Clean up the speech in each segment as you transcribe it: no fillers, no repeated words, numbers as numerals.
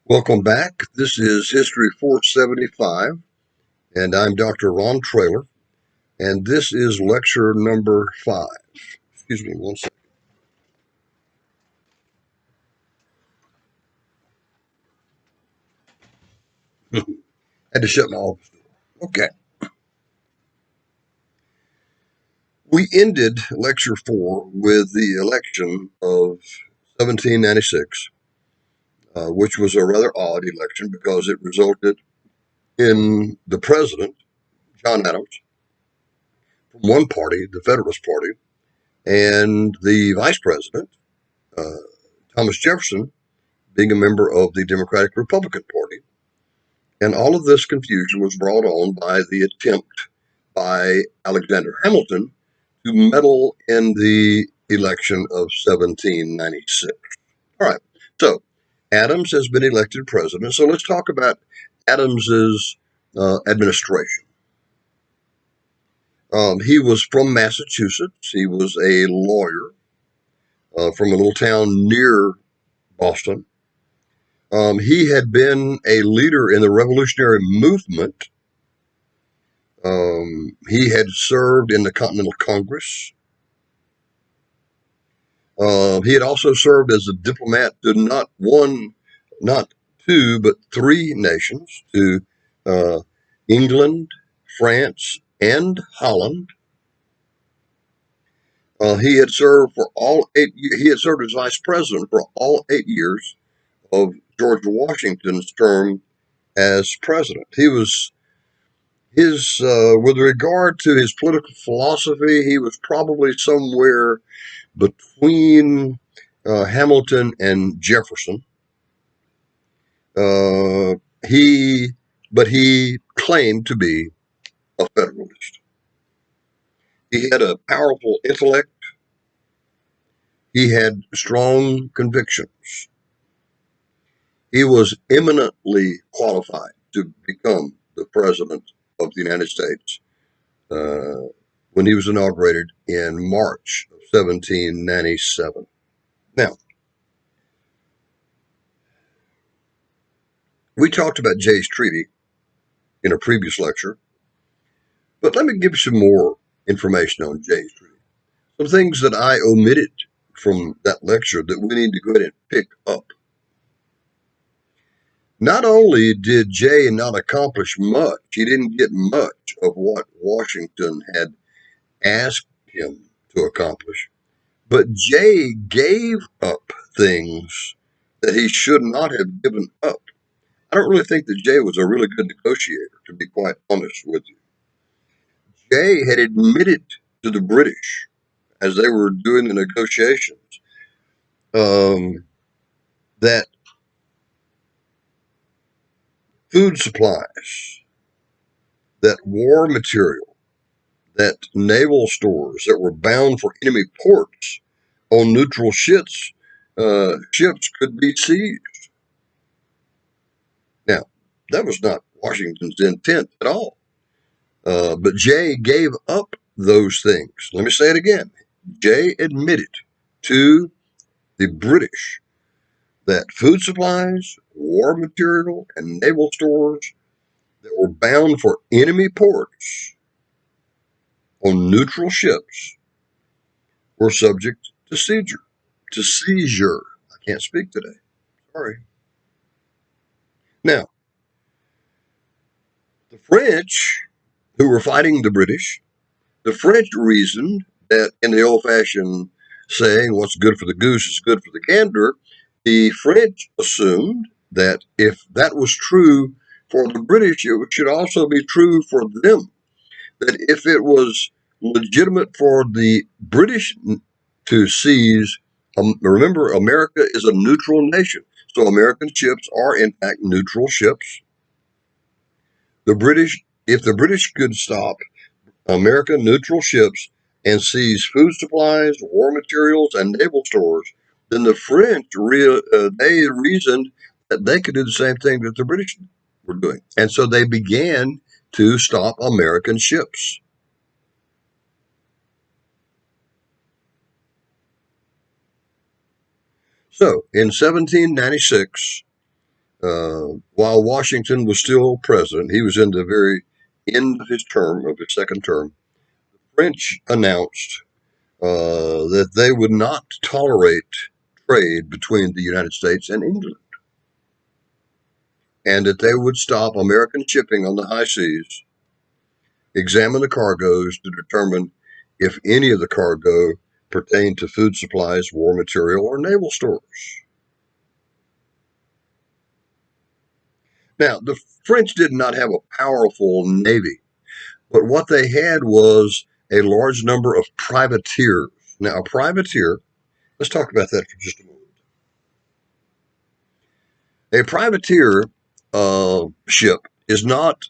Welcome back. This is History 475, and I'm Dr. Ron Traylor, and this is lecture number 5. Excuse me one second. Had to shut my office door. Okay. We ended lecture 4 with the election of 1796, which was a rather odd election because it resulted in the president, John Adams, from one party, the Federalist Party, and the vice president, uh, Thomas Jefferson, being a member of the Democratic Republican Party. And all of this confusion was brought on by the attempt by Alexander Hamilton to meddle in the election of 1796. All right, so Adams has been elected president. So let's talk about Adams's administration. He was from Massachusetts. He was a lawyer from a little town near Boston. He had been a leader in the Revolutionary Movement. He had served in the Continental Congress. He had also served as a diplomat to not one, not two, but 3 nations, to England, France, and Holland. He had served for all 8. He had served as vice president for all 8 years of George Washington's term as president. He was with regard to his political philosophy, he was probably somewhere between Hamilton and Jefferson. Uh, he, but he claimed to be a Federalist. He had a powerful intellect. He had strong convictions. He was eminently qualified to become the President of the United States when he was inaugurated in March of 1797. Now, we talked about Jay's Treaty in a previous lecture, but let me give you some more information on Jay's Treaty. Some things that I omitted from that lecture that we need to go ahead and pick up. Not only did Jay not accomplish much, he didn't get much of what Washington had asked him to accomplish, but Jay gave up things that he should not have given up. I don't really think that Jay was a really good negotiator, to be quite honest with you. Jay had admitted to the British as they were doing the negotiations that food supplies, that war material, that naval stores that were bound for enemy ports on neutral ships could be seized. Now, that was not Washington's intent at all. But Jay gave up those things. Let me say it again. Jay admitted to the British that food supplies, war material, and naval stores that were bound for enemy ports on neutral ships were subject to seizure. I can't speak today. Sorry. Now, the French, who were fighting the British, the French reasoned that in the old-fashioned saying, what's good for the goose is good for the gander, the French assumed that if that was true for the British, it should also be true for them. That if it was legitimate for the British to seize, remember, America is a neutral nation. So American ships are, in fact, neutral ships. If the British could stop American neutral ships and seize food supplies, war materials, and naval stores, then the French they reasoned that they could do the same thing that the British were doing. And so they began to stop American ships. So in 1796, while Washington was still president, he was in the very end of his term, of his second term, the French announced that they would not tolerate trade between the United States and England, and that they would stop American shipping on the high seas, examine the cargoes to determine if any of the cargo pertained to food supplies, war material, or naval stores. Now, the French did not have a powerful navy, but what they had was a large number of privateers. Now, a privateer, let's talk about that for just a moment. A privateer ship is not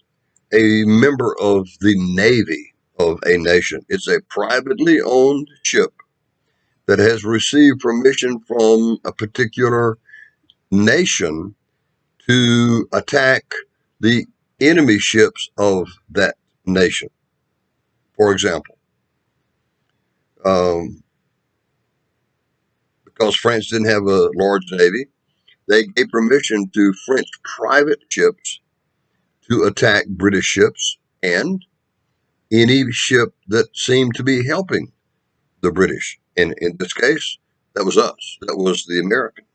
a member of the navy of a nation. It's a privately owned ship that has received permission from a particular nation to attack the enemy ships of that nation. For example, because France didn't have a large navy, they gave permission to French private ships to attack British ships and any ship that seemed to be helping the British. And in this case, that was us. That was the Americans.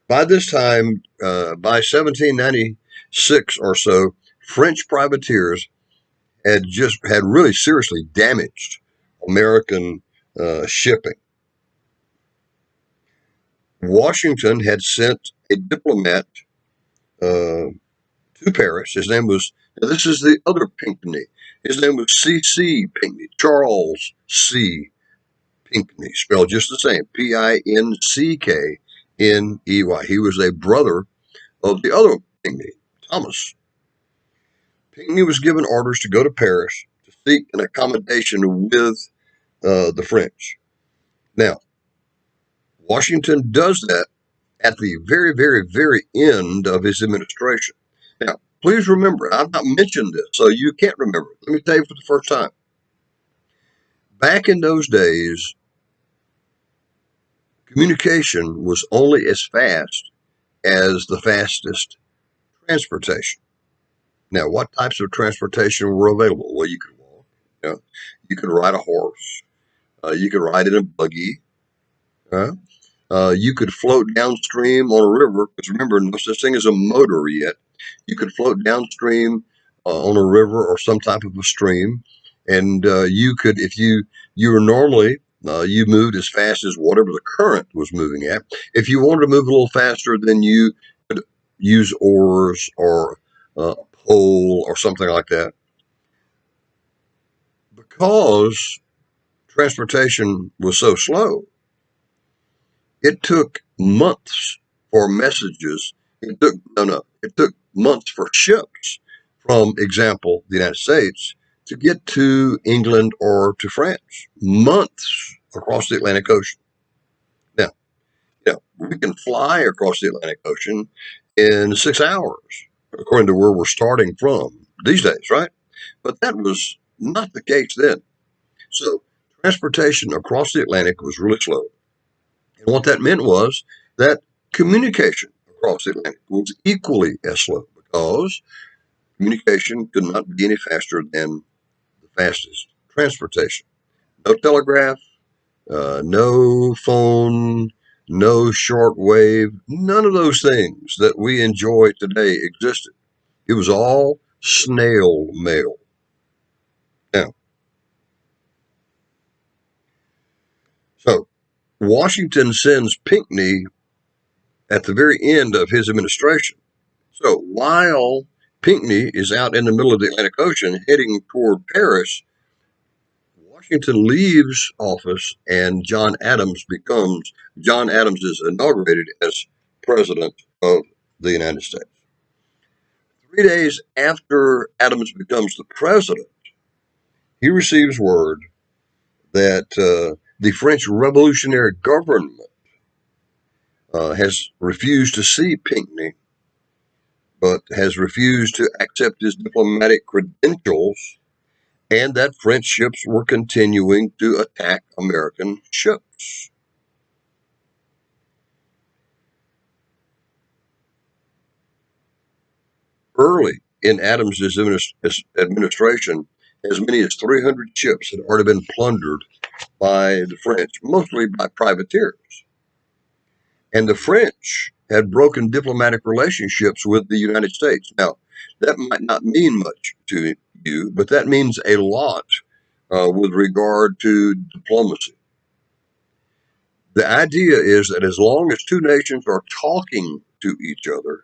By this time, by 1796 or so, French privateers had really seriously damaged American shipping. Washington had sent a diplomat to Paris. His name was, now this is the other Pinckney. His name was C.C. Pinckney, Charles C. Pinckney, spelled just the same, Pinckney. He was a brother of the other Pinckney, Thomas. Pinckney was given orders to go to Paris to seek an accommodation with the French. Now, Washington does that at the very, very, very end of his administration. Now, please remember, I've not mentioned this, so you can't remember. Let me tell you for the first time. Back in those days, communication was only as fast as the fastest transportation. Now, what types of transportation were available? Well, you could walk, you could ride a horse, you could ride in a buggy, you could float downstream on a river, because remember, no such thing as a motor yet. You could float downstream on a river or some type of a stream, and you could, if you were normally, you moved as fast as whatever the current was moving at. If you wanted to move a little faster, then you could use oars or a pole or something like that. Because transportation was so slow, it took months for messages. It took months for ships from, example, the United States to get to England or to France. Months across the Atlantic Ocean. Now, we can fly across the Atlantic Ocean in 6 hours, according to where we're starting from these days, right? But that was not the case then. So transportation across the Atlantic was really slow. And what that meant was that communication across the Atlantic was equally as slow, because communication could not be any faster than the fastest transportation. No telegraph, no phone, no shortwave, none of those things that we enjoy today existed. It was all snail mail. Now, so Washington sends Pinckney at the very end of his administration. So while Pinckney is out in the middle of the Atlantic Ocean heading toward Paris, Washington leaves office and John Adams is inaugurated as president of the United States. 3 days after Adams becomes the president, he receives word that the French revolutionary government has refused to see Pinckney, but has refused to accept his diplomatic credentials, and that French ships were continuing to attack American ships. Early in Adams's administration, as many as 300 ships had already been plundered by the French, mostly by privateers. And the French had broken diplomatic relationships with the United States. Now, that might not mean much to you, but that means a lot with regard to diplomacy. The idea is that as long as two nations are talking to each other,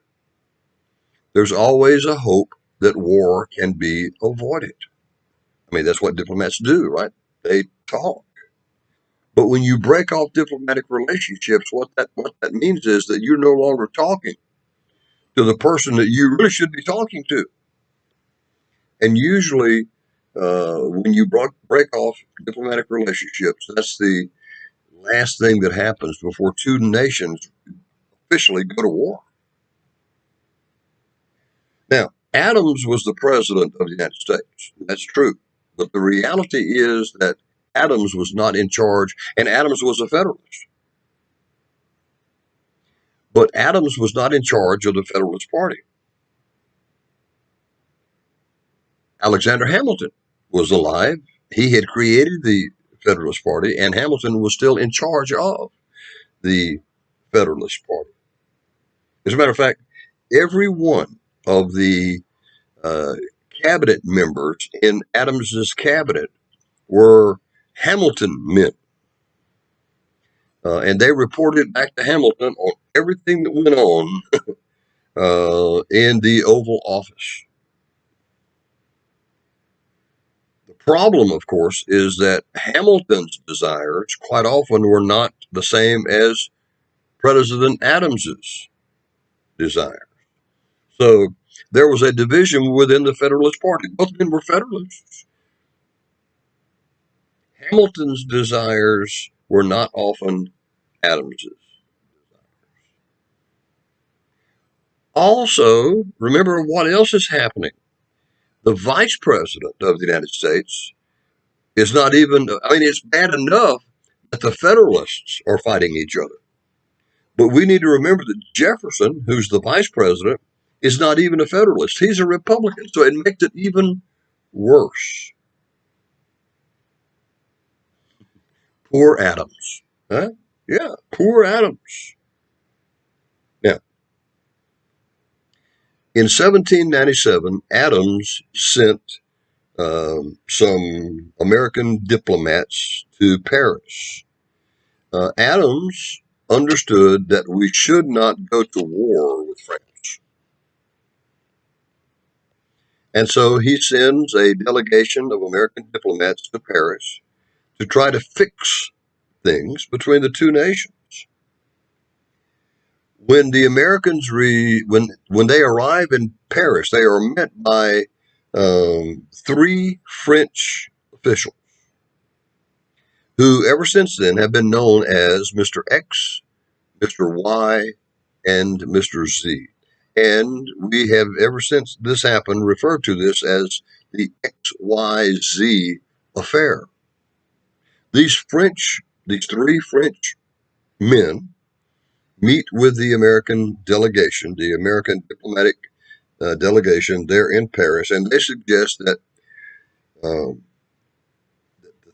there's always a hope that war can be avoided. I mean, that's what diplomats do, right? They talk. But when you break off diplomatic relationships, what that means is that you're no longer talking to the person that you really should be talking to. And usually, when you break off diplomatic relationships, that's the last thing that happens before two nations officially go to war. Now, Adams was the president of the United States. That's true. But the reality is that Adams was not in charge, and Adams was a Federalist. But Adams was not in charge of the Federalist Party. Alexander Hamilton was alive. He had created the Federalist Party, and Hamilton was still in charge of the Federalist Party. As a matter of fact, every one of the cabinet members in Adams's cabinet were Hamilton men. And they reported back to Hamilton on everything that went on in the Oval Office. The problem, of course, is that Hamilton's desires quite often were not the same as President Adams's desires. So there was a division within the Federalist Party. Both men were Federalists. Hamilton's desires were not often Adams's. Also, remember what else is happening. The vice president of the United States is not even, I mean, it's bad enough that the Federalists are fighting each other. But we need to remember that Jefferson, who's the vice president, is not even a Federalist. He's a Republican, so it makes it even worse. Poor Adams. Huh? Yeah, poor Adams. Now, in 1797, Adams sent some American diplomats to Paris. Adams understood that we should not go to war with France. And so he sends a delegation of American diplomats to Paris to try to fix things between the two nations. When the Americans when they arrive in Paris, they are met by three French officials who ever since then have been known as Mr. X, Mr. Y, and Mr. Z. And we have, ever since this happened, referred to this as the XYZ affair. These three French men meet with the American delegation, the American diplomatic delegation there in Paris, and they suggest that the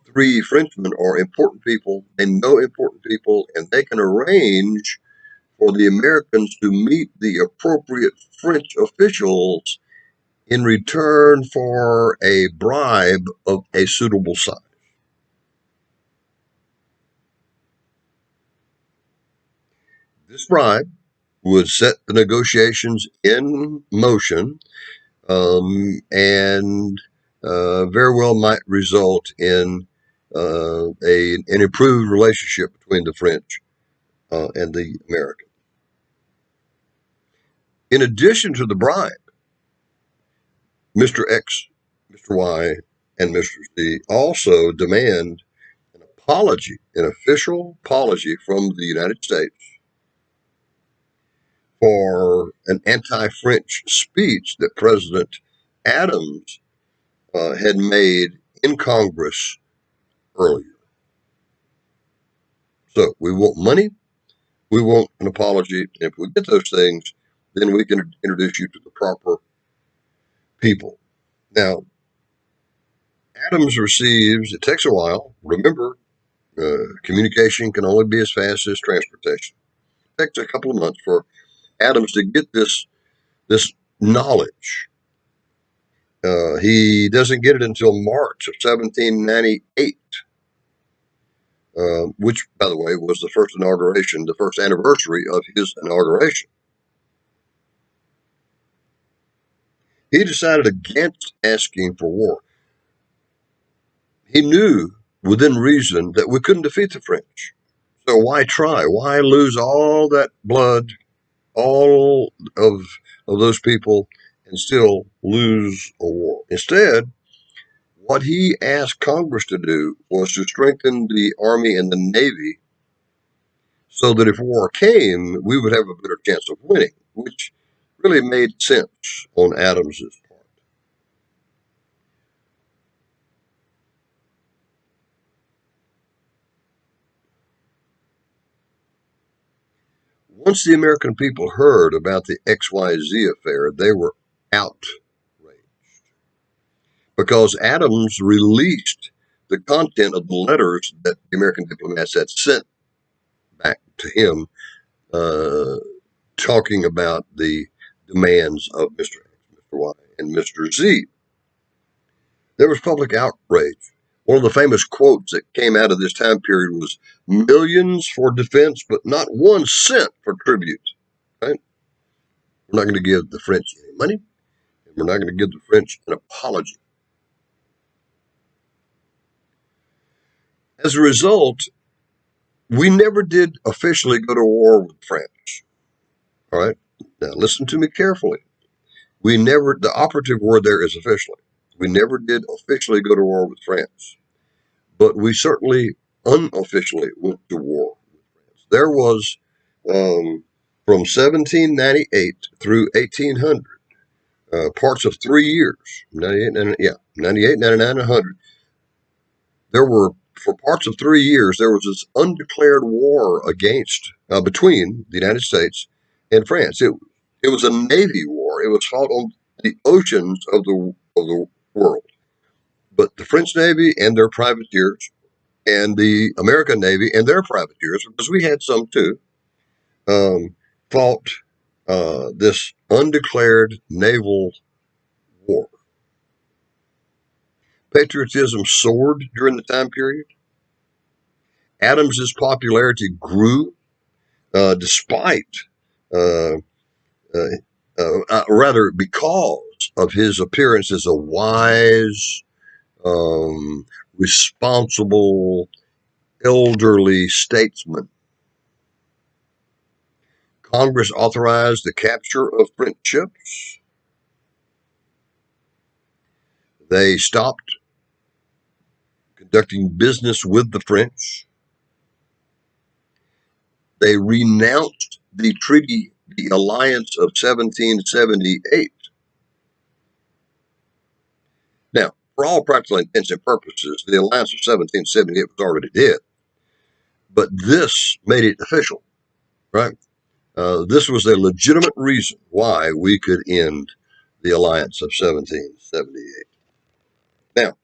three Frenchmen are important people, they know important people, and they can arrange for the Americans to meet the appropriate French officials in return for a bribe of a suitable size. This bribe would set the negotiations in motion and very well might result in an improved relationship between the French and the Americans. In addition to the bribe, Mr. X, Mr. Y, and Mr. Z also demand an apology, an official apology from the United States for an anti-French speech that President Adams had made in Congress earlier. So we want money, we want an apology, and if we get those things, then we can introduce you to the proper people. Now, Adams receives, it takes a while. Remember, communication can only be as fast as transportation. It takes a couple of months for Adams to get this knowledge. He doesn't get it until March of 1798, which, by the way, was the first inauguration, the first anniversary of his inauguration. He decided against asking for war. He knew within reason that we couldn't defeat the French. So why try? Why lose all that blood, all of those people, and still lose a war? Instead, what he asked Congress to do was to strengthen the Army and the Navy so that if war came, we would have a better chance of winning, which really made sense on Adams's part. Once the American people heard about the XYZ affair, they were outraged because Adams released the content of the letters that the American diplomats had sent back to him, uh, talking about the demands of Mr. X, Mr. Y, and Mr. Z. There was public outrage. One of the famous quotes that came out of this time period was millions for defense, but not 1 cent for tribute. Right? We're not going to give the French any money, and we're not going to give the French an apology. As a result, we never did officially go to war with France. All right? Now, listen to me carefully. We never, the operative word there is officially. We never did officially go to war with France, but we certainly unofficially went to war with France. There was, from 1798 through 1800, parts of 3 years, 98, 99, 100. There were, for parts of 3 years, there was this undeclared war between the United States and France. It was a navy war. It was fought on the oceans of the world. But the French Navy and their privateers, and the American Navy and their privateers, because we had some too, fought this undeclared naval war. Patriotism soared during the time period. Adams's popularity grew despite, uh, rather, because of his appearance as a wise, responsible, elderly statesman. Congress authorized the capture of French ships. They stopped conducting business with the French. They renounced the treaty, the alliance of 1778. Now, for all practical intents and purposes, the alliance of 1778 was already dead. But this made it official, right? This was a legitimate reason why we could end the alliance of 1778. Now,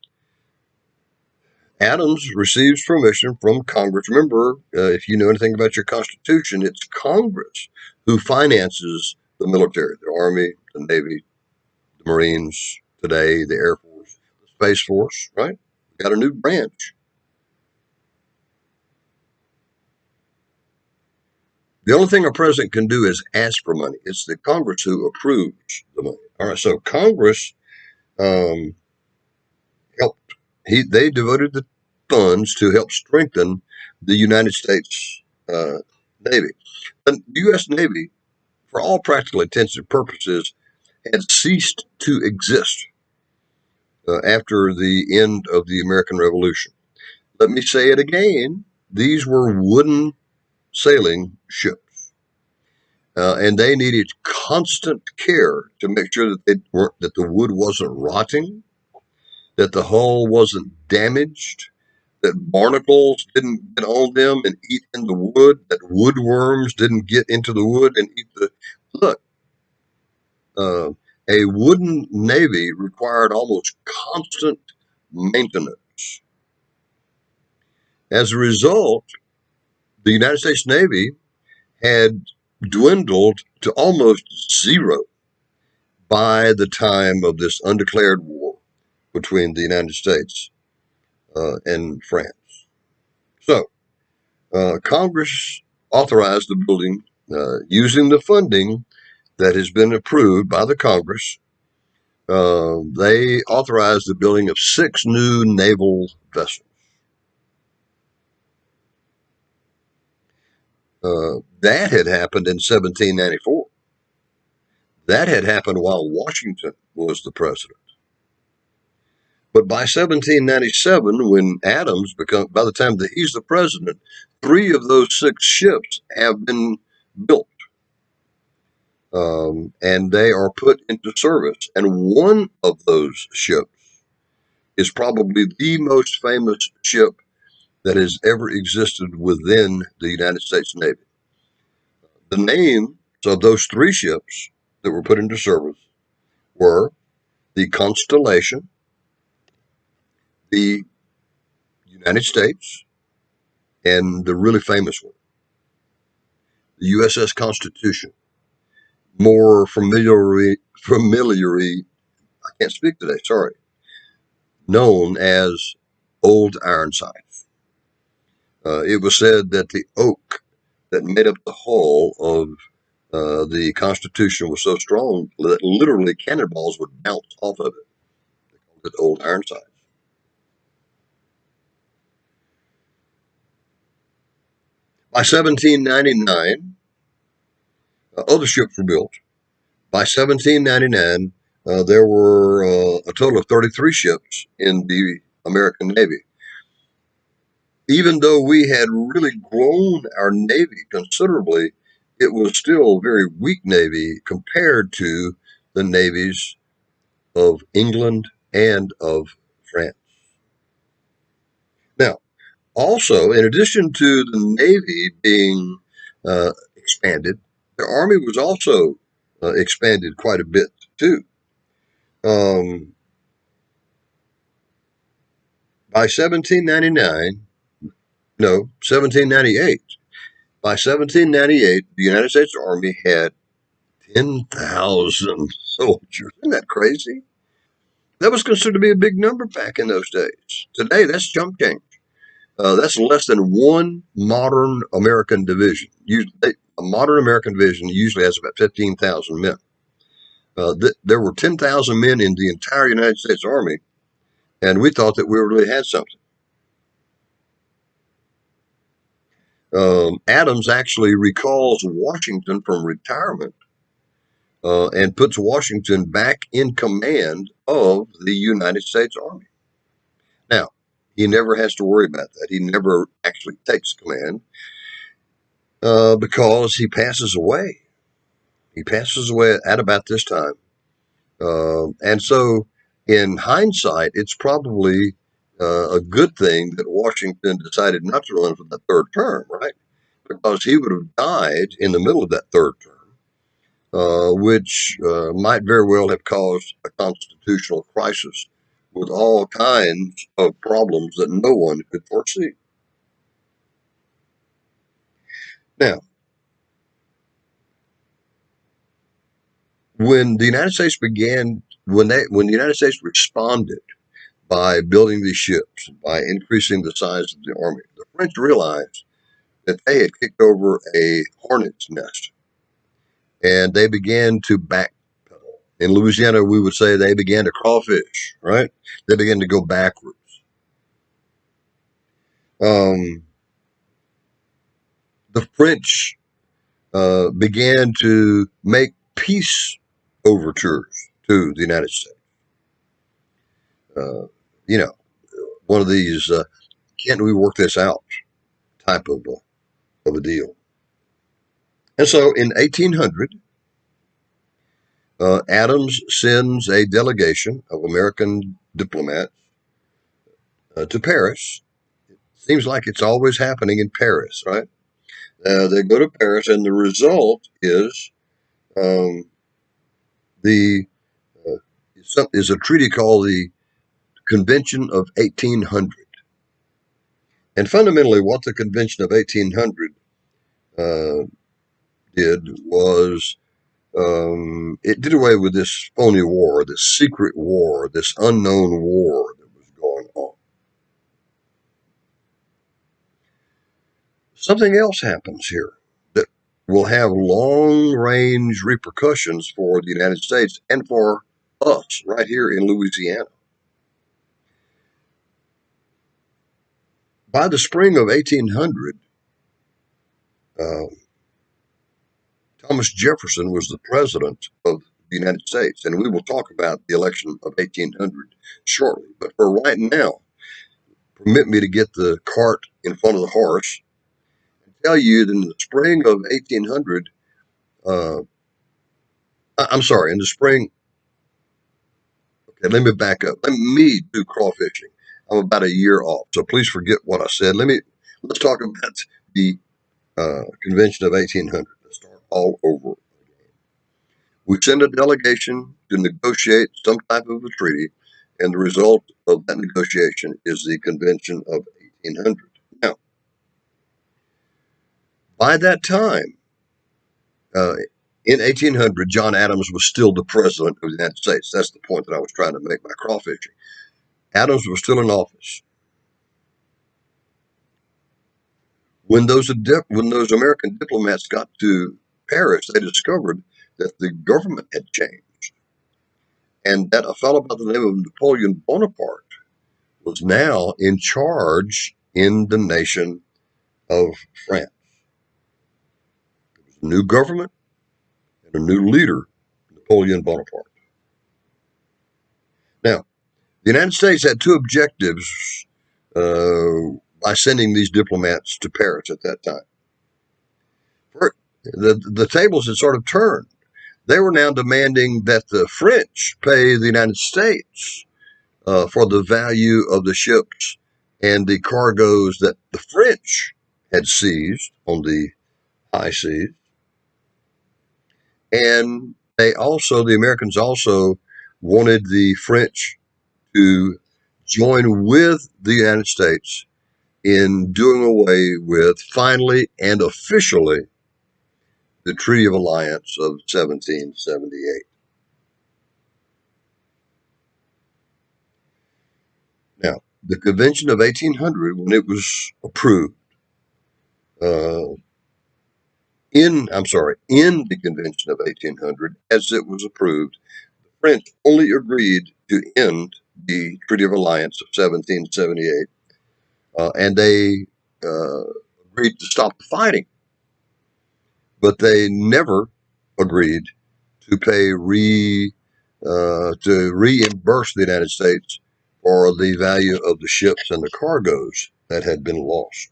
Adams receives permission from Congress. Remember, if you know anything about your Constitution, it's Congress who finances the military, the Army, the Navy, the Marines, today, the Air Force, the Space Force, right? We've got a new branch. The only thing a president can do is ask for money. It's the Congress who approves the money. All right, so Congress um, helped. They devoted the funds to help strengthen the United States Navy. The U.S. Navy, for all practical intents and purposes, had ceased to exist after the end of the American Revolution. Let me say it again. These were wooden sailing ships, and they needed constant care to make sure that the wood wasn't rotting, that the hull wasn't damaged, that barnacles didn't get on them and eat in the wood, that woodworms didn't get into the wood and eat the. Look, uh, A wooden navy required almost constant maintenance. As a result, the United States Navy had dwindled to almost zero by the time of this undeclared war between the United States and France. So, Congress authorized the building using the funding that has been approved by the Congress. They authorized the building of 6 new naval vessels. That had happened in 1794. That had happened while Washington was the president. But by 1797, when Adams by the time that he's the president, 3 of those 6 ships have been built. And they are put into service. And one of those ships is probably the most famous ship that has ever existed within the United States Navy. The names of those 3 ships that were put into service were the Constellation, the United States, and the really famous one, the Uss Constitution. More familiarly, I can't speak today, sorry, known as Old Ironsides. It was said that the oak that made up the hull of the Constitution was so strong that literally cannonballs would bounce off of it. They called it Old Ironsides. By 1799, other ships were built. By 1799, there were a total of 33 ships in the American Navy. Even though we had really grown our Navy considerably, it was still a very weak Navy compared to the navies of England and of France. Now, also, in addition to the Navy being expanded, the Army was also expanded quite a bit too. By 1799, no, 1798. By 1798, the United States Army had 10,000 soldiers. Isn't that crazy? That was considered to be a big number back in those days. Today, that's chump change. That's less than one modern American division. A modern American division usually has about 15,000 men. There were 10,000 men in the entire United States Army, and we thought that we really had something. Adams actually recalls Washington from retirement and puts Washington back in command of the United States Army. Now, he never has to worry about that. He never actually takes command because he passes away. He passes away at about this time. And so, in hindsight, it's probably a good thing that Washington decided not to run for that 3rd term, right? Because he would have died in the middle of that 3rd term, which might very well have caused a constitutional crisis with all kinds of problems that no one could foresee. Now, when the United States when the United States responded by building these ships, by increasing the size of the army, the French realized that they had kicked over a hornet's nest, and they began to backpedal. In Louisiana, we would say they began to crawfish, right? They began to go backwards. The French began to make peace overtures to the United States. You know, one of these can't we work this out type of a deal. And so in 1800, Adams sends a delegation of American diplomats to Paris. Seems like it's always happening in Paris, right? They go to Paris, and the result is the is a treaty called the Convention of 1800. And fundamentally, what the Convention of 1800 did was it did away with this phony war, this secret war, this unknown war that was going on. Something else happens here that will have long-range repercussions for the United States and for us right here in Louisiana. By the spring of 1800, Thomas Jefferson was the president of the United States, and we will talk about the election of 1800 shortly. But for right now, permit me to get the cart in front of the horse and tell you that in the spring of 1800, in the spring, okay, let me back up. Let me do crawfishing. I'm about a year off, so please forget what I said. Let's talk about the Convention of 1800. Let's start all over. We send a delegation to negotiate some type of a treaty, and the result of that negotiation is the Convention of 1800. Now, by that time, in 1800, John Adams was still the president of the United States. That's the point that I was trying to make by crawfishing. Adams was still in office. When those American diplomats got to Paris, they discovered that the government had changed, and that a fellow by the name of Napoleon Bonaparte was now in charge in the nation of France. There was a new government and a new leader, Napoleon Bonaparte. Now, the United States had two objectives by sending these diplomats to Paris at that time. First, the tables had sort of turned. They were now demanding that the French pay the United States for the value of the ships and the cargoes that the French had seized on the high seas. And the Americans also wanted the French to join with the United States in doing away with, finally and officially, the Treaty of Alliance of 1778. Now, the Convention of 1800, when it was approved, in the Convention of 1800, as it was approved, the French only agreed to end the Treaty of Alliance of 1778, and they agreed to stop the fighting. But they never agreed to to reimburse the United States for the value of the ships and the cargoes that had been lost.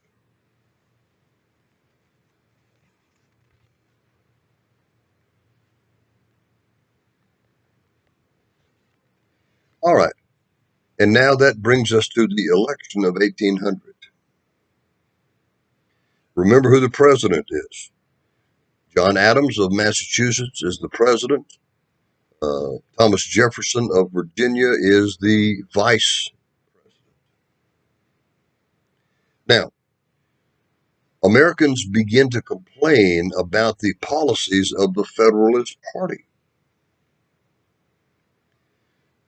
All right. And now that brings us to the election of 1800. Remember who the president is. John Adams of Massachusetts is the president. Thomas Jefferson of Virginia is the vice president. Now, Americans begin to complain about the policies of the Federalist Party.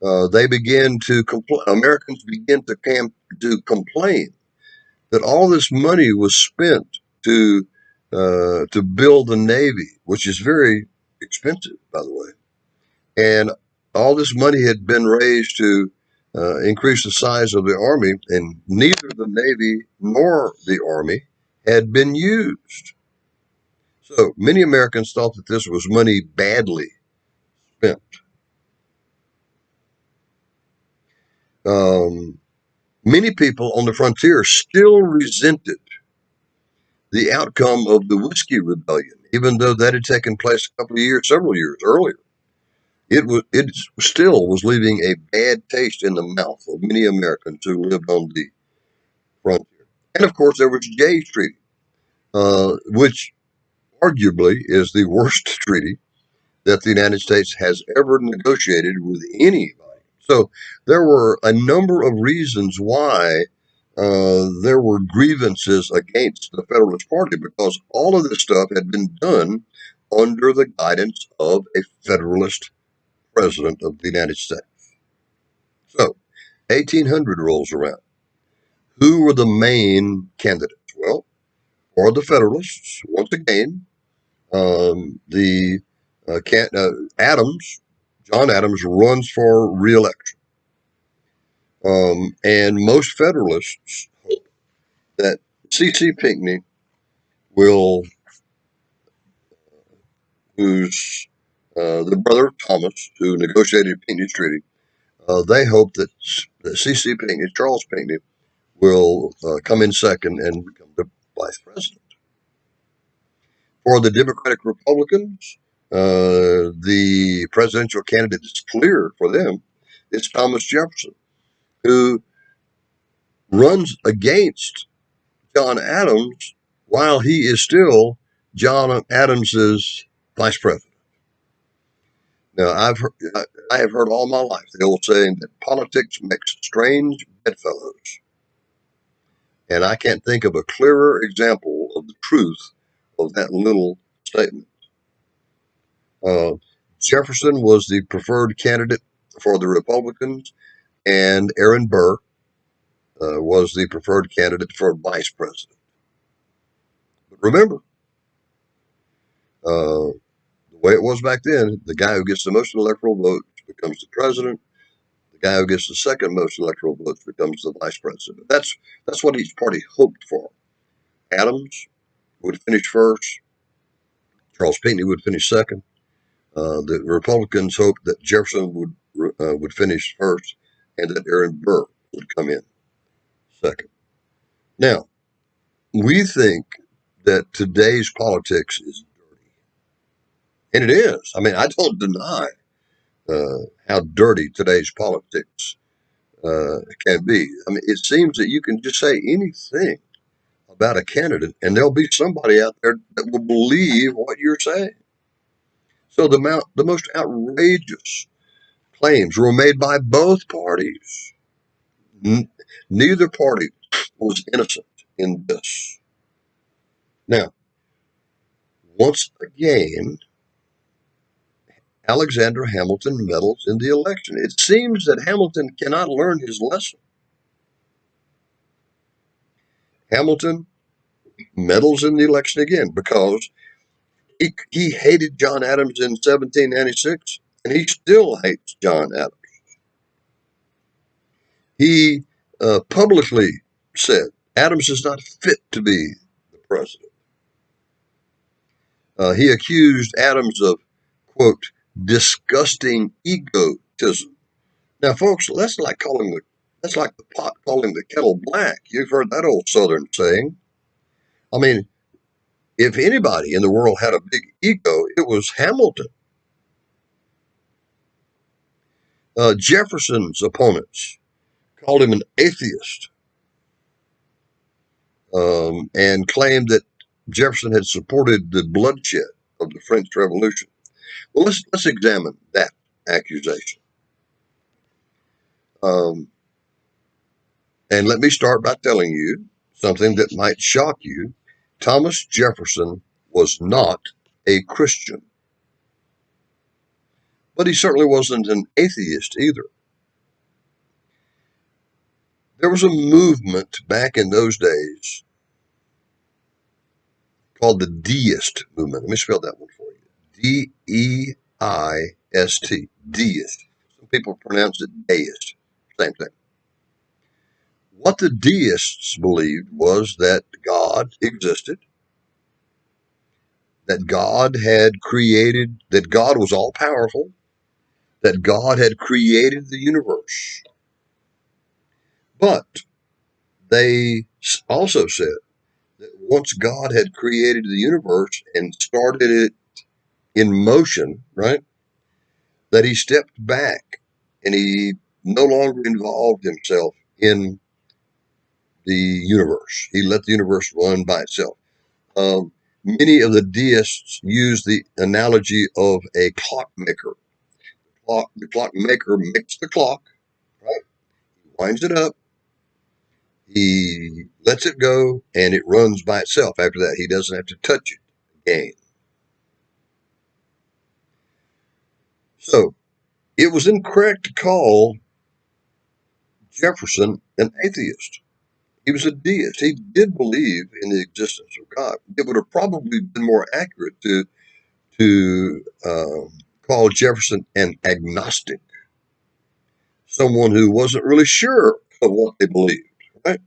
Americans begin to complain that all this money was spent to build the Navy, which is very expensive, by the way, and all this money had been raised to increase the size of the Army, and neither the Navy nor the Army had been used. So many Americans thought that this was money badly spent. Many people on the frontier still resented the outcome of the Whiskey Rebellion, even though that had taken place several years earlier. It still was leaving a bad taste in the mouth of many Americans who lived on the frontier. And of course, there was Jay's Treaty, which arguably is the worst treaty that the United States has ever negotiated with anybody. So there were a number of reasons why there were grievances against the Federalist Party, because all of this stuff had been done under the guidance of a Federalist president of the United States. So 1800 rolls around. Who were the main candidates? Well, for the Federalists, once again, the Adams, John Adams, runs for re-election. And most Federalists hope that C.C. Pinckney will, who's the brother of Thomas, who negotiated Pinckney's treaty, they hope that C.C. Pinckney, Charles Pinckney, will come in second and become the vice president. For the Democratic Republicans, the presidential candidate is clear for them. It's Thomas Jefferson, who runs against John Adams while he is still John Adams's vice president. Now, I have heard all my life the old saying that politics makes strange bedfellows. And I can't think of a clearer example of the truth of that little statement. Jefferson was the preferred candidate for the Republicans, and Aaron Burr was the preferred candidate for vice president. But remember, the way it was back then, the guy who gets the most electoral votes becomes the president. The guy who gets the second most electoral votes becomes the vice president. That's what each party hoped for. Adams would finish first. Charles Pinckney would finish second. The Republicans hoped that Jefferson would finish first, and that Aaron Burr would come in second. Now, we think that today's politics is dirty, and it is. I mean, I don't deny how dirty today's politics can be. I mean, it seems that you can just say anything about a candidate, and there'll be somebody out there that will believe what you're saying. So the most outrageous claims were made by both parties. Neither party was innocent in this. Now, once again, Alexander Hamilton meddles in the election. It seems that Hamilton cannot learn his lesson. Hamilton meddles in the election again because he hated John Adams in 1796, and he still hates John Adams. He publicly said Adams is not fit to be the president. He accused Adams of, quote, disgusting egotism. Now, folks, that's like the pot calling the kettle black. You've heard that old Southern saying. I mean, if anybody in the world had a big ego, it was Hamilton. Jefferson's opponents called him an atheist and claimed that Jefferson had supported the bloodshed of the French Revolution. Well, let's examine that accusation. And let me start by telling you something that might shock you. Thomas Jefferson was not a Christian, but he certainly wasn't an atheist either. There was a movement back in those days called the Deist Movement. Let me spell that one for you. D-E-I-S-T, Deist. Some people pronounce it Deist, same thing. What the Deists believed was that God existed, that God was all powerful, that God had created the universe. But they also said that once God had created the universe and started it in motion, right, that he stepped back and he no longer involved himself in the universe. He let the universe run by itself. Many of the deists use the analogy of a clockmaker. The clockmaker makes the clock, right? He winds it up, he lets it go, and it runs by itself. After that, he doesn't have to touch it again. So it was incorrect to call Jefferson an atheist. He was a deist. He did believe in the existence of God. It would have probably been more accurate to call Jefferson an agnostic, someone who wasn't really sure of what they believed, right?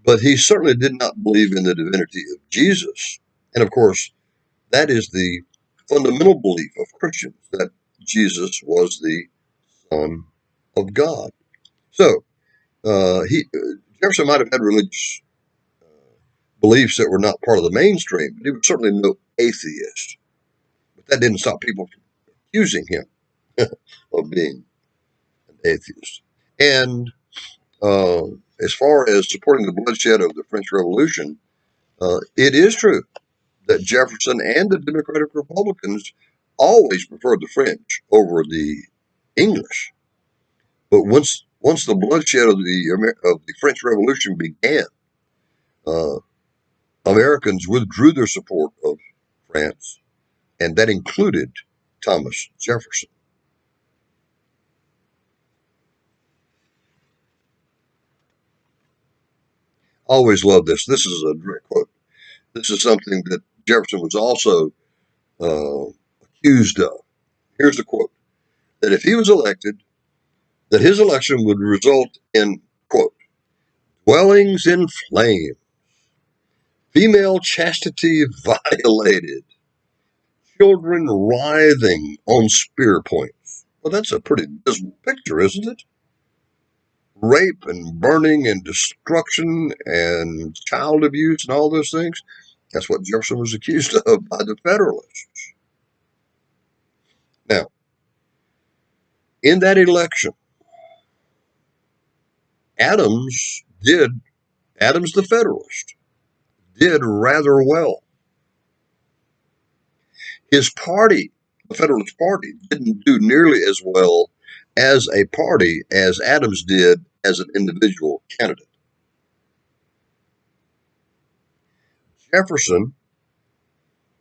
But he certainly did not believe in the divinity of Jesus. And of course, that is the fundamental belief of Christians, that Jesus was the Son of God. So Jefferson might have had religious beliefs that were not part of the mainstream, but he was certainly no atheist. But that didn't stop people from accusing him of being an atheist. And uh, as far as supporting the bloodshed of the French Revolution, it is true that Jefferson and the Democratic Republicans always preferred the French over the English. But once the bloodshed of the French Revolution began, uh, Americans withdrew their support of France, and that included Thomas Jefferson. I always love this. This is a direct quote. This is something that Jefferson was also uh, accused of. Here's the quote: that if he was elected, that his election would result in, quote, dwellings in flame, female chastity violated, children writhing on spear points. Well, that's a pretty dismal picture, isn't it? Rape and burning and destruction and child abuse and all those things. That's what Jefferson was accused of by the Federalists. Now, in that election, Adams did, Adams the Federalist, did rather well. His party, the Federalist Party, didn't do nearly as well as a party as Adams did as an individual candidate. Jefferson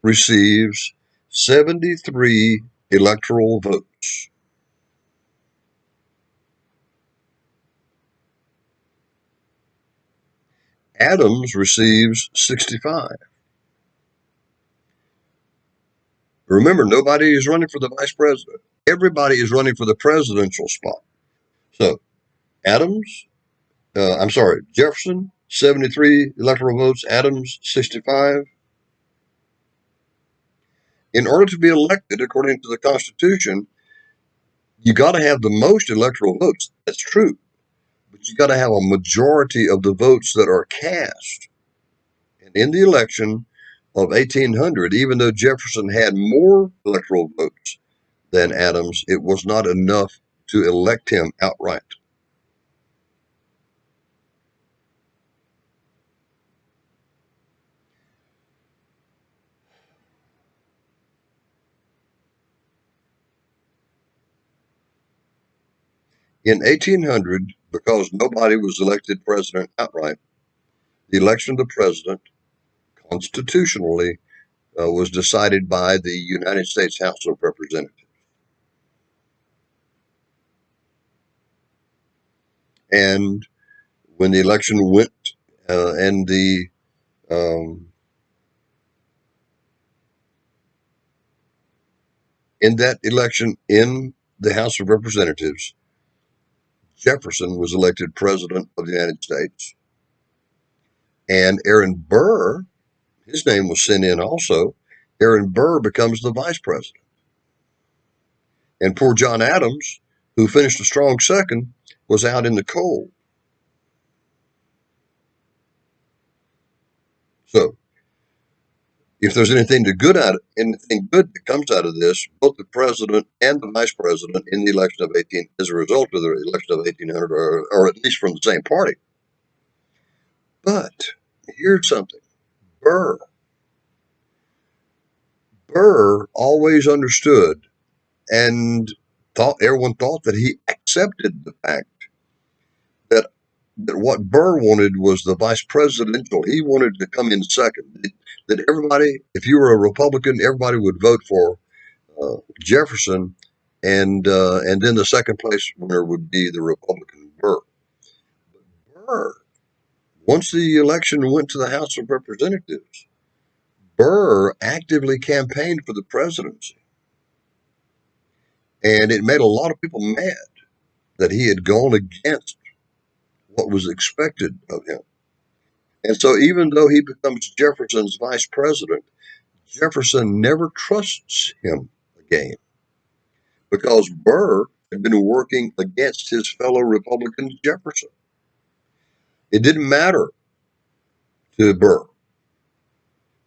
receives 73 electoral votes. Adams receives 65. Remember, nobody is running for the vice president. Everybody is running for the presidential spot. So, Jefferson, 73 electoral votes, Adams, 65. In order to be elected, according to the Constitution, you got to have the most electoral votes. That's true. But you got to have a majority of the votes that are cast. And in the election of 1800, even though Jefferson had more electoral votes than Adams, it was not enough to elect him outright. In 1800, because nobody was elected president outright, the election of the president constitutionally was decided by the United States House of Representatives. And when the election went and the in that election in the House of Representatives, Jefferson was elected president of the United States, and Aaron Burr, his name was sent in also. Aaron Burr becomes the vice president, and poor John Adams, who finished a strong second, was out in the cold. So if there's anything good that comes out of this, both the president and the vice president in the election of 18, as a result of the election of 1800, are at least from the same party. But here's something: Burr Burr always understood and everyone thought that he accepted the fact that what Burr wanted was the vice presidential. He wanted to come in second. That everybody, if you were a Republican, everybody would vote for Jefferson, and then the second place winner would be the Republican Burr. Burr, once the election went to the House of Representatives, Burr actively campaigned for the presidency, and it made a lot of people mad that he had gone against what was expected of him. And so, even though he becomes Jefferson's vice president, Jefferson never trusts him again because Burr had been working against his fellow Republican Jefferson. It didn't matter to Burr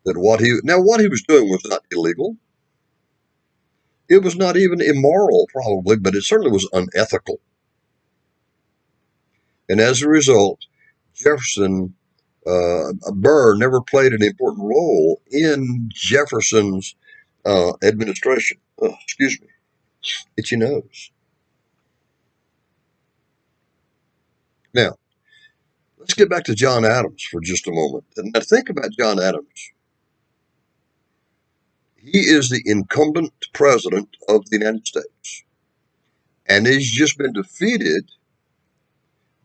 that what he was doing was not illegal. It was not even immoral, probably, but it certainly was unethical. And as a result, Jefferson Burr never played an important role in Jefferson's administration. Oh, excuse me, itchy nose. Now, let's get back to John Adams for just a moment. And now think about John Adams. He is the incumbent president of the United States, and he's just been defeated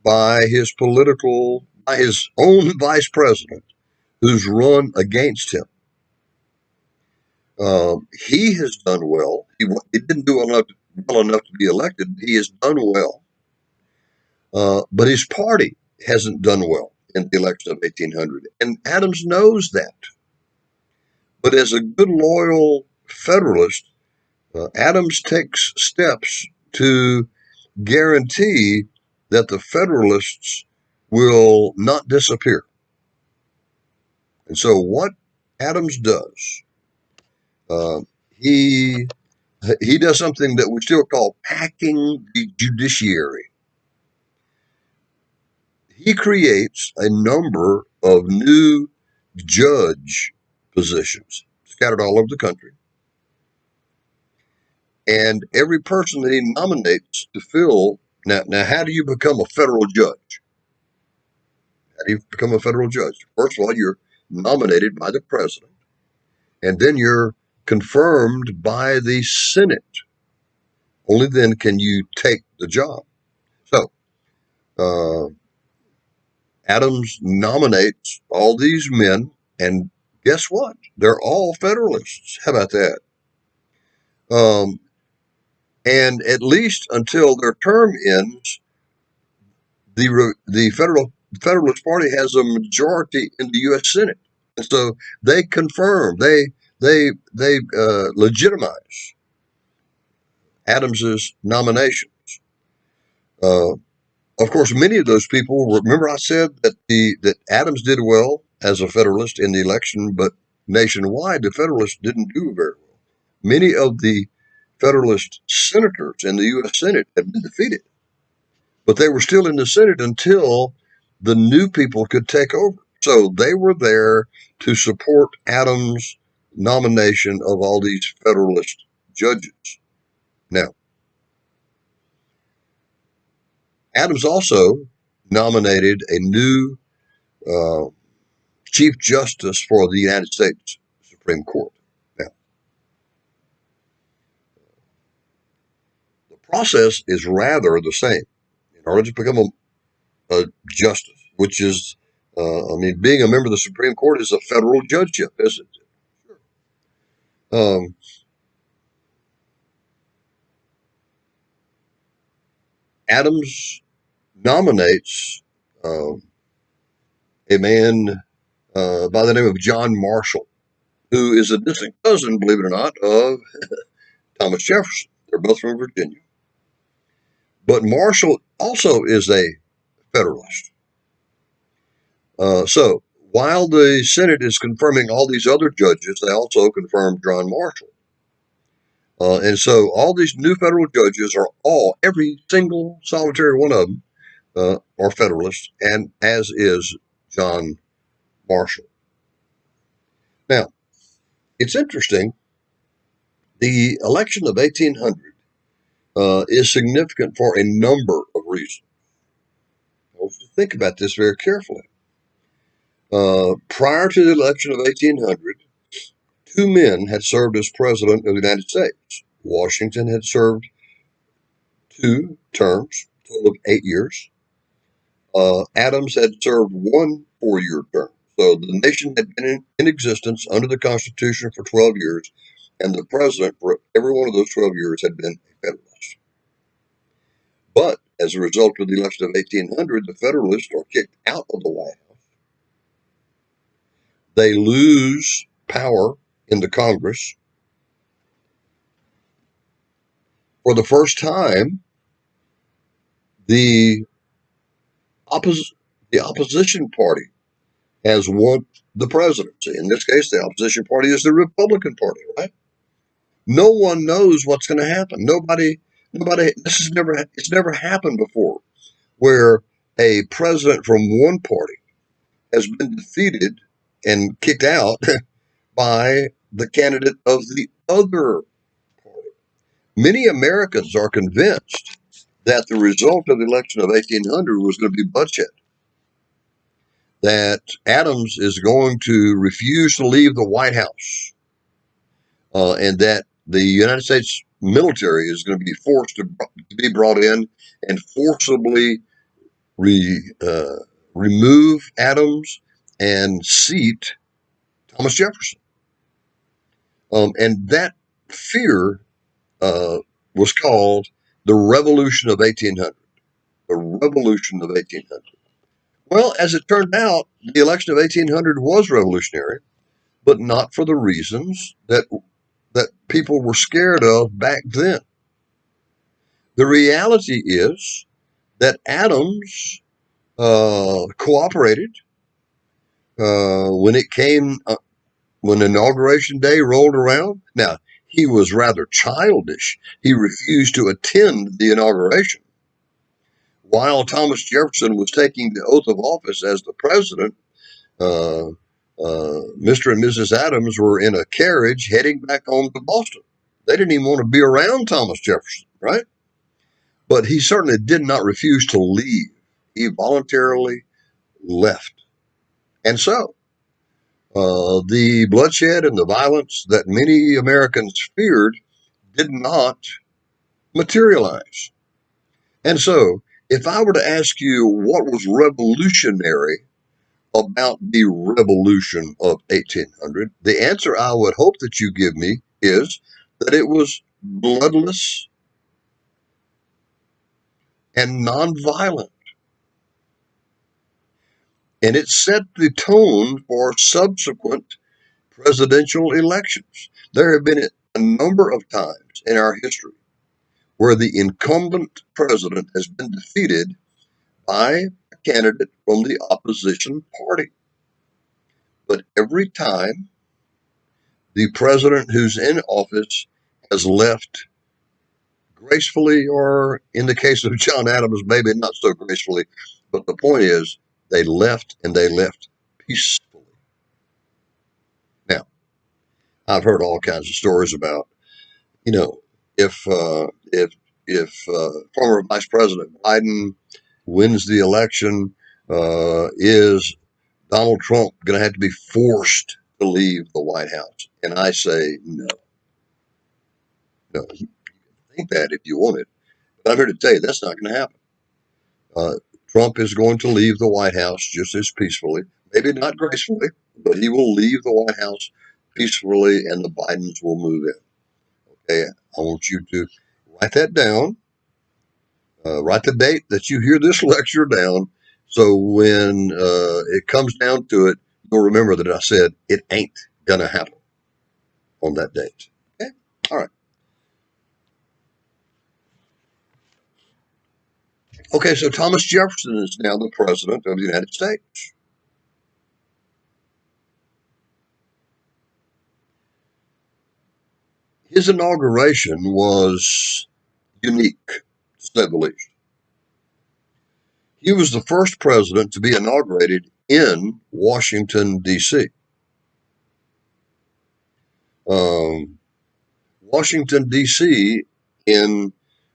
by his own vice president, who's run against him. He has done well. He didn't do well enough to be elected. He has done well, but his party hasn't done well in the election of 1800, and Adams knows that. But as a good, loyal Federalist, Adams takes steps to guarantee that the Federalists will not disappear. And so, what Adams does, he does something that we still call packing the judiciary. He creates a number of new judge positions scattered all over the country. And every person that he nominates to fill now, how do you become a federal judge? How do you become a federal judge? First of all, you're nominated by the president, and then you're confirmed by the Senate. Only then can you take the job. So, Adams nominates all these men, and guess what? They're all Federalists. How about that? Um, and at least until their term ends, the Federalist Party has a majority in the U.S. Senate, and so they confirm, they legitimize Adams's nominations. Of course, many of those people remember I said that Adams did well as a Federalist in the election, but nationwide the Federalists didn't do very well. Many of the Federalist senators in the U.S. Senate had been defeated, but they were still in the Senate until the new people could take over. So they were there to support Adams' nomination of all these Federalist judges. Now, Adams also nominated a new Chief Justice for the United States Supreme Court. Now, the process is rather the same. In order to become a justice, which is, being a member of the Supreme Court is a federal judgeship, isn't it? Sure. Adams nominates a man by the name of John Marshall, who is a distant cousin, believe it or not, of Thomas Jefferson. They're both from Virginia. But Marshall also is a Federalist. So while the Senate is confirming all these other judges, they also confirm John Marshall. And so all these new federal judges every single solitary one of them are Federalists, and as is John Marshall. Now, it's interesting The election of 1800 is significant for a number of reasons. I want you to think about this very carefully. Prior to the election of 1800, two men had served as president of the United States. Washington had served 2 terms, a total of 8 years. Adams had served 1 4-year term. So the nation had been in existence under the Constitution for 12 years, and the president for every one of those 12 years had been a Federalist. But as a result of the election of 1800, the Federalists are kicked out of the White House. They lose power in the Congress. For the first time, the opposition party has won the presidency. In this case, the opposition party is the Republican Party, right? No one knows what's going to happen. Nobody. It's never happened before, where a president from one party has been defeated and kicked out by the candidate of the other party. Many Americans are convinced that the result of the election of 1800 was going to be bloodshed. That Adams is going to refuse to leave the White House, and that the United States military is going to be forced to be brought in and forcibly remove Adams and seat Thomas Jefferson. And that fear was called the Revolution of 1800. The Revolution of 1800. Well, as it turned out, the election of 1800 was revolutionary, but not for the reasons that people were scared of back then. The reality is that Adams cooperated when it came when Inauguration Day rolled around. Now, he was rather childish. He refused to attend the inauguration. While Thomas Jefferson was taking the oath of office as the president, Mr. and Mrs. Adams were in a carriage heading back home to Boston. They didn't even want to be around Thomas Jefferson, right? But he certainly did not refuse to leave. He voluntarily left. And so, the bloodshed and the violence that many Americans feared did not materialize. And so, if I were to ask you what was revolutionary about the revolution of 1800, the answer I would hope that you give me is that it was bloodless and nonviolent. And it set the tone for subsequent presidential elections. There have been a number of times in our history where the incumbent president has been defeated by a candidate from the opposition party. But every time, the president who's in office has left gracefully, or in the case of John Adams, maybe not so gracefully, but the point is they left, and they left peacefully. Now, I've heard all kinds of stories about, if former Vice President Biden wins the election, is Donald Trump going to have to be forced to leave the White House? And I say no. No, you can think that if you want it, but I'm here to tell you that's not going to happen. Trump is going to leave the White House just as peacefully, maybe not gracefully, but he will leave the White House peacefully, and the Bidens will move in. Okay, I want you to write that down. Write the date that you hear this lecture down, so when it comes down to it, you'll remember that I said it ain't gonna happen on that date. Okay, all right. Okay, so Thomas Jefferson is now the president of the United States. His inauguration was unique, to say the least. He was the first president to be inaugurated in Washington, D.C. Washington, Washington, D.C. in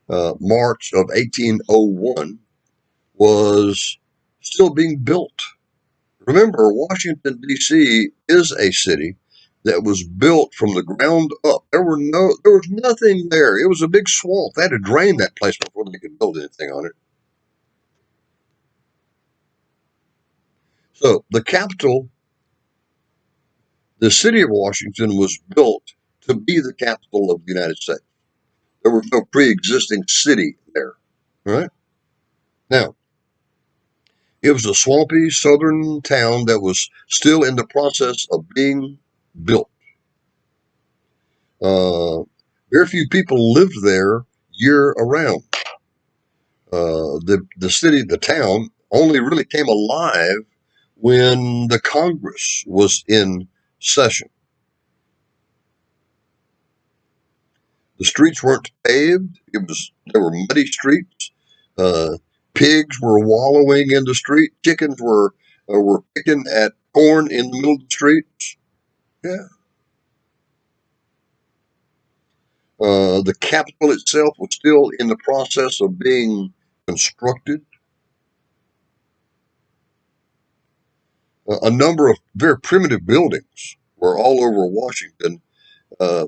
March of 1801 was still being built. Remember, Washington, D.C. is a city that was built from the ground up. There was nothing there. It was a big swamp. They had to drain that place before they could build anything on it. So the capital, the city of Washington, was built to be the capital of the United States. There was no pre-existing city there. All right? Now, it was a swampy southern town that was still in the process of being built. Very few people lived there year around. The city, the town, only really came alive when the Congress was in session. The streets weren't paved. There were muddy streets. Uh, Pigs were wallowing in the street. Chickens were picking at corn in the middle of the streets. Yeah. The Capitol itself was still in the process of being constructed. A number of very primitive buildings were all over Washington, uh,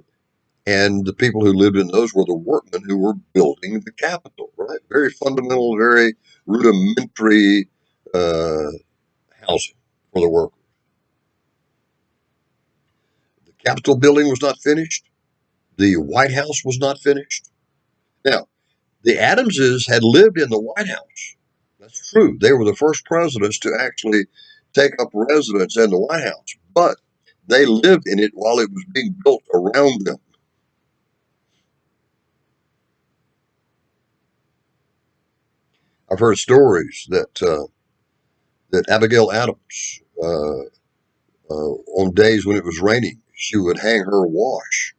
and the people who lived in those were the workmen who were building the Capitol, right? Very fundamental, very rudimentary uh, housing for the workers. The Capitol building was not finished. The White House was not finished. Now, the Adamses had lived in the White House. That's true. They were the first presidents to actually take up residence in the White House, but they lived in it while it was being built around them. I've heard stories that Abigail Adams, on days when it was raining, she would hang her wash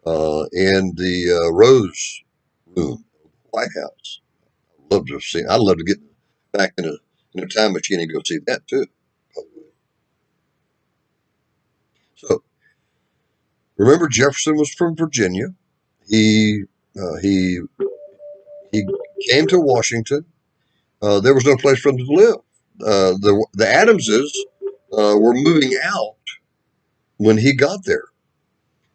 in the rose room of the White House. I'd love to get back in a time machine and go see that too. So remember, Jefferson was from Virginia. He uh, he he came to Washington. There was no place for him to live. The Adamses were moving out when he got there,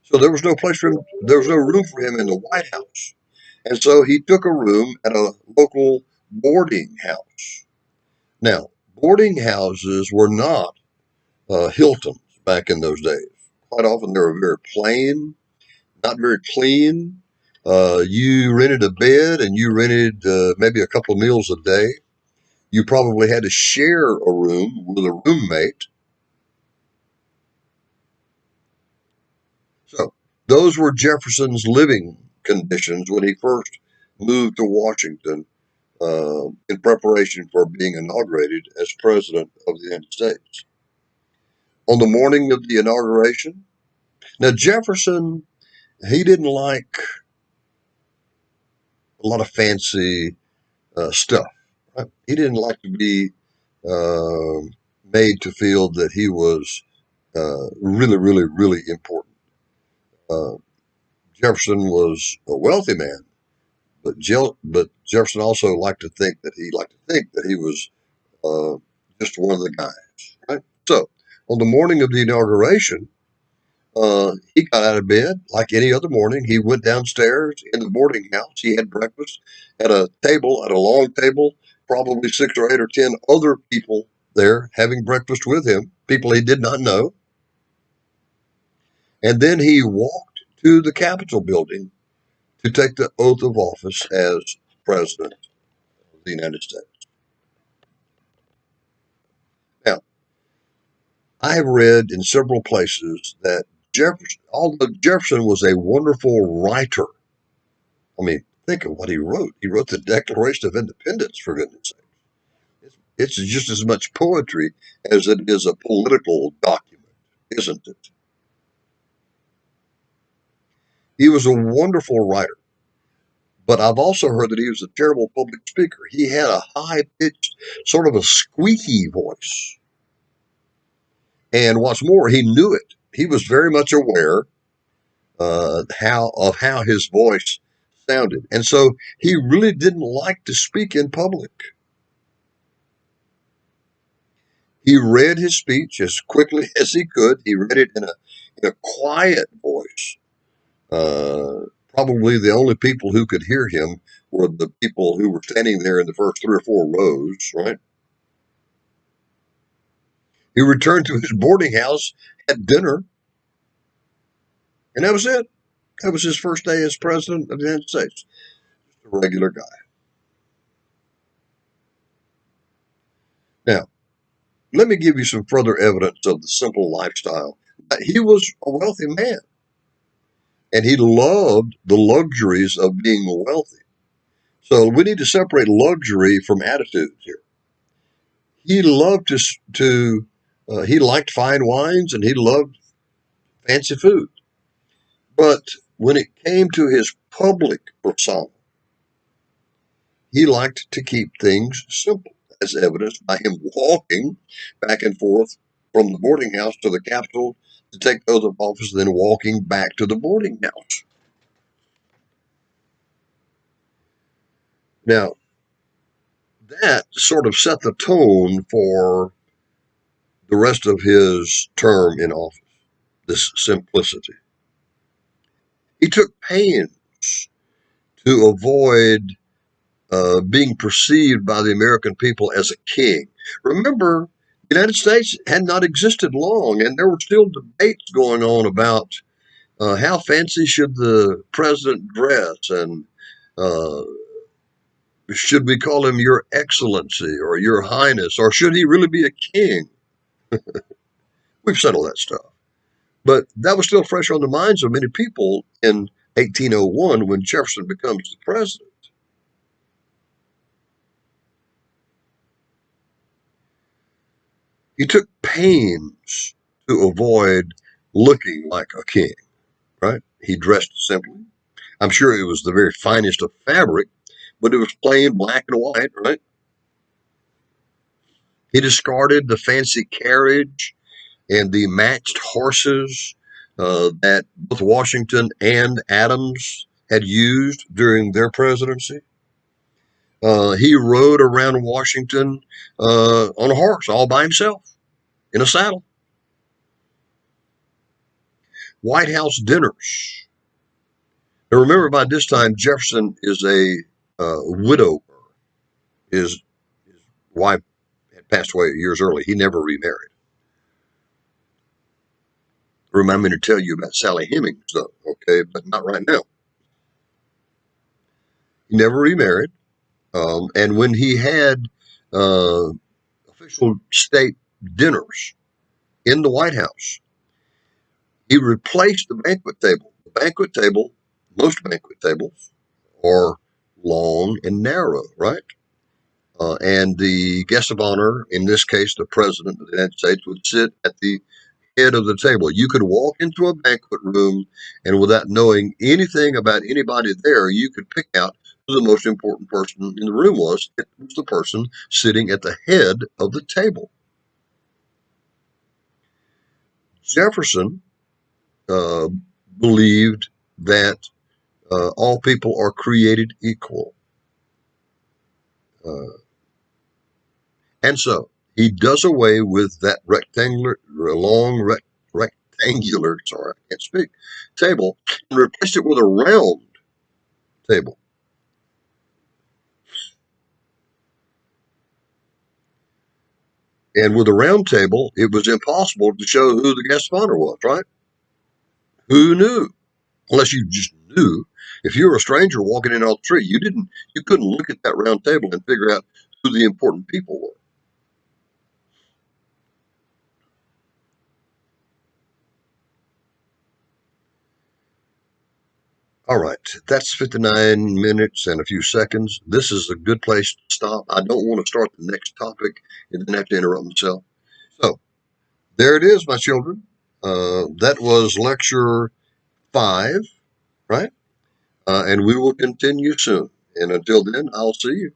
so there was no place for him. There was no room for him in the White House, and so he took a room at a local boarding house. Now, boarding houses were not Hiltons back in those days. Quite often, they were very plain, not very clean. You rented a bed and you rented maybe a couple of meals a day. You probably had to share a room with a roommate. So those were Jefferson's living conditions when he first moved to Washington in preparation for being inaugurated as president of the United States. On the morning of the inauguration, now Jefferson, he didn't like a lot of fancy stuff. Right? He didn't like to be uh, made to feel that he was really, really, really important. Uh, Jefferson was a wealthy man, but Jefferson also liked to think that he was uh, just one of the guys. Right. So on the morning of the inauguration, he got out of bed like any other morning. He went downstairs in the boarding house. He had breakfast at at a long table, probably 6 or 8 or 10 other people there having breakfast with him, people he did not know. And then he walked to the Capitol building to take the oath of office as president of the United States. Now, I have read in several places that although Jefferson was a wonderful writer, I mean, think of what he wrote. He wrote the Declaration of Independence, for goodness sake. It's just as much poetry as it is a political document, isn't it? He was a wonderful writer, but I've also heard that he was a terrible public speaker. He had a high pitched, sort of a squeaky voice. And what's more, he knew it. He was very much aware how his voice sounded. And so he really didn't like to speak in public. He read his speech as quickly as he could. He read it in a quiet voice. Probably the only people who could hear him were the people who were standing there in the first 3 or 4 rows, right? He returned to his boarding house, had dinner, and that was it. That was his first day as president of the United States. Just a regular guy. Now, let me give you some further evidence of the simple lifestyle. He was a wealthy man, and he loved the luxuries of being wealthy. So we need to separate luxury from attitudes here. He loved he liked fine wines and he loved fancy food. But when it came to his public persona, he liked to keep things simple, as evidenced by him walking back and forth from the boarding house to the Capitol to take oath of office, then walking back to the boarding house. Now, that sort of set the tone for the rest of his term in office, this simplicity. He took pains to avoid being perceived by the American people as a king. Remember, the United States had not existed long, and there were still debates going on about how fancy should the president dress, and uh, should we call him Your Excellency or Your Highness, or should he really be a king? We've settled that stuff. But that was still fresh on the minds of many people in 1801 when Jefferson becomes the president. He took pains to avoid looking like a king, right? He dressed simply. I'm sure it was the very finest of fabric, but it was plain black and white, right? He discarded the fancy carriage and the matched horses that both Washington and Adams had used during their presidency. He rode around Washington on a horse all by himself in a saddle. White House dinners. Now remember, by this time, Jefferson is a widower. His wife had passed away years early. He never remarried. Remind me to tell you about Sally Hemings, though, okay? But not right now. He never remarried. And when he had official state dinners in the White House, he replaced the banquet table. The banquet table, most banquet tables, are long and narrow, right? And the guest of honor, in this case, the president of the United States, would sit at the head of the table. You could walk into a banquet room, and without knowing anything about anybody there, you could pick out who the most important person in the room was. It was the person sitting at the head of the table. Jefferson believed that all people are created equal. And so he does away with that rectangular, sorry, I can't speak, table, and replaced it with a round table. And with a round table, it was impossible to show who the guest of honor was, right? Who knew? Unless you just knew. If you were a stranger walking in on the street, you couldn't look at that round table and figure out who the important people were. All right, that's 59 minutes and a few seconds. This is a good place to stop. I don't want to start the next topic and then have to interrupt myself. So, there it is, my children. That was lecture 5, right? And we will continue soon. And until then, I'll see you.